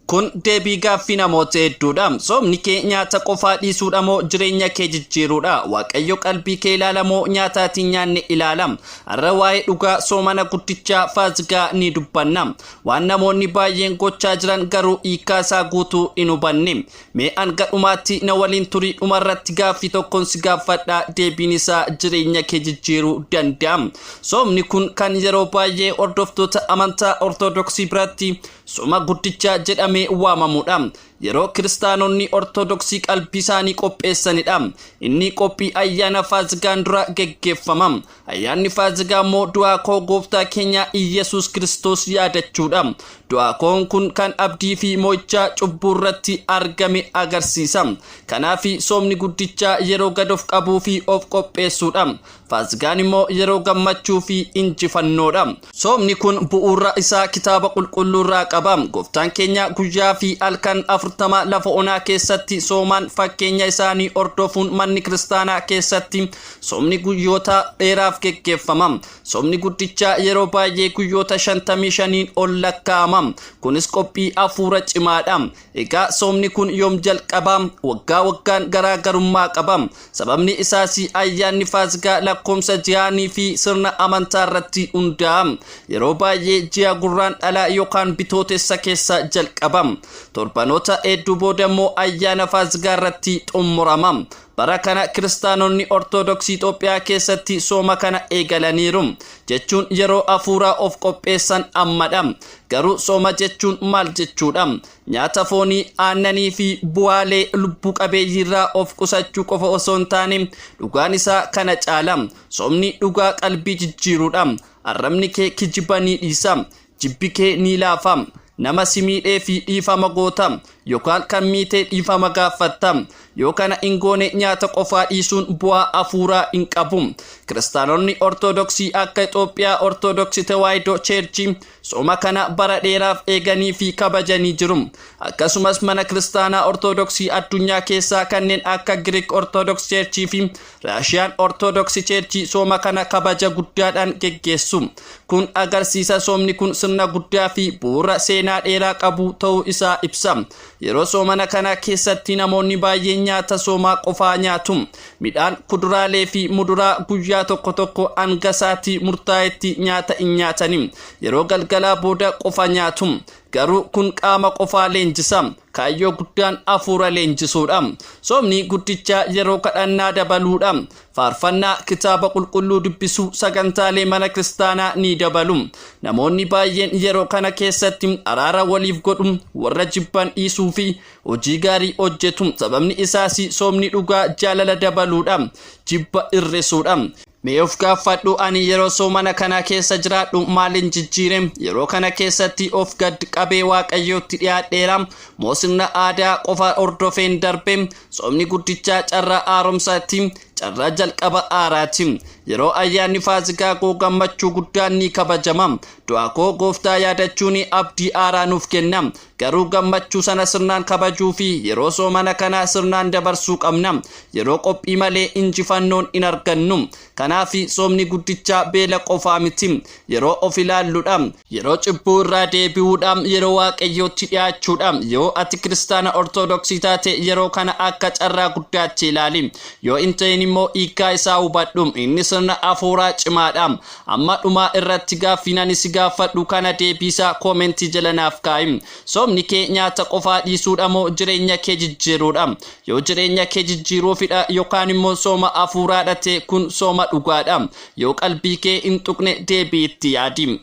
Kun deebii gaaffii namoota hedduudha. Soomni kee nyaata qofaa dhiisuudha moo jireenya kee jijjiiruudha? Waaqayyo qalbii kee ilaala moo nyaataatiin nyaanne ilaala? Har'a waa'ee dhugaa soomana guddichaa Faasigaa ni dubbanna. Waan namoonni baay'een gochaa jiran garuu hiikaa isaa guutuu hin hubanne. Mee hanga dhumaatti na waliin turii dhumarratti gaaffii tokkoon si gaafadha. Deebiin isaa jireenya kee jijjiiruu danda'a. Soomni kun kan yeroo baay'ee hordoftoota amantaa Ortodoksii biratti sooma guddichaa jedhamee waamamudha. Yeroo kiristaanonni Ortodoksii qalbii isaanii qopheessanidha. Inni qophii ayyaana Faasigaan dura geggeeffama. Ayyaanni Faasigaa immoo du'aa koo gooftaa keenya Iyesuus Kiristoos yaadachuudha. Du'aa koon kun kan abdii fi mo'ichaa cubbuu irratti argame agarsiisa. Kanaaf soomni guddichaa yeroo gad of qabuu fi of qopheessuudha. Faasigaan immoo yeroo gammachuu fi injifannoodha. Soomni kun bu'uura isaa kitaaba qulqulluu irraa qaba. Gooftaan keenya guyyaa fi halkan afurtama lafa onaa keessatti sooman fakkeenya isaanii hordofuun manni kiristaanaa keessatti soomni guyyoota dheeraaf geggeeffama. Soomni guddichaa yeroo baay'ee guyyoota 55 ol lakkaa'ama. Kunis qophii hafuura cimaadha. Egaa soomni kun yoom jalqaba? Waggaa waggaan garaagarummaa qaba. Sababni isaas ayyaanni Faasigaa lakkoomsa ji'aanii fi sirna amantaa irratti hundaa'a. Yeroo baay'ee ji'a gurraandhalaa yookaan bitootessa keessa jalqaba. Torbanoota hedduu booda immoo ayyaana Faasigaa irratti xumurama. Bara kana kiristaanonni Ortodoksii Itoophiyaa keessatti sooma kana eegalaniiru. Jechuun yeroo hafuuraa of qopheessan ammadha. Garuu sooma jechuun maal jechuudha? Nyaata foonii, aannanii fi bu'aalee lubbuu qabeeyyii irraa of qusachuu qofa osoo hin taane dhugaan isaa kana caala. Soomni dhugaa qalbii jijjiiruudha. Arrabni kee kijiba ni dhiisa. Jibbi kee ni laafa. Nama si miidhee fi dhiifama goota yookaan kan miitee dhiifama gaafatta. Yookaan ingoone nyaata qofaa dhiisuun bu'aa hafuuraa hin qabu. Kiristaanonni Ortodoksii akka Itoophiyaa Ortodoksii Tawaahidoo Cheerchii sooma kana bara dheeraaf eeganii fi kabajanii jiru. Akkasumas mana kiristaanaa Ortodoksii addunyaa keessaa kanneen akka Greek Orthodox Cheerchii fi Raashiyaan Orthodox Cheerchii sooma kana kabaja guddaadhaan geggeessu. Kun agarsiisa soomni kun sirna guddaa fi bu'uura seenaa dheeraa qabu ta'uu isaa ibsa. Yeroo soomana kana keessatti namoonni baay'een nyaata soomaa qofaa nyaatu. Midhaan, kuduraalee fi muduraa guyyaa tokko tokko hanga sa'aatii murtaa'etti nyaata hin nyaatani. Yeroo galgalaa booda qofa nyaatu. Garuu kun qaama qofaa leenjisa. Kaayyoo guddaan hafuura leenjisuudha. Soomni guddichaa yeroo kadhannaa dabaluudha. Faarfannaa, kitaaba qulqulluu dubbisuu, sagantaalee mana kiristaanaa ni dabalu. Namoonni baay'een yeroo kana keessatti araara waliif godhu, warra jibban dhiisuu fi hojii gaarii hojjetu. Sababni isaas soomni dhugaa jaalala dabaluudha. Jibba hir'isuudha. Mee of gaafadhu, ani yeroo soomana kana keessa jiraadhu maalin jijjiire? Yeroo kana keessatti of gad qabee Waaqayyootti dhiyaadheera moo sirna aadaa qofa hordofeen darbe? Soomni guddichaa carraa haaromsaatti, carraa jalqaba haaraati. Yeroo ayyaanni Faasigaa koo gammachuu guddaan ni kabajama. Du'aa koo gooftaa yaadachuun abdii haaraa nuuf kenna. Garuu gammachuu sana sirnaan kabajuu fi yeroo soomana kana sirnaan dabarsuu qabna. Yeroo qophii malee injifannoon hin argannu. Kanaaf soomni guddichaa beela qofaa miti. Yeroo of ilaalluudha. Yeroo cubbuu irraa deebi'uudha. Yeroo Waaqayyootti dhiyaachuudha. Yoo ati kiristaana Ortodoksii taate yeroo kana akka carraa guddaatti ilaali. Yoo hin ta'in immoo hiikaa isaa hubadhu. Inni sirna hafuuraa cimaadha. Amma dhumaa irratti gaaffii ani si gaafadhu kana deebisaa koomentii jala naaf kaa'i. Soomni kee nyaata qofaa dhiisuudha moo jireenya kee jijjiiruudha? Yoo jireenya kee jijjiiruufidha yookaan immoo sooma hafuuraadha ta'e kun sooma dhugaadha. Yoo qalbii kee hin tuqne deebii itti yaadi.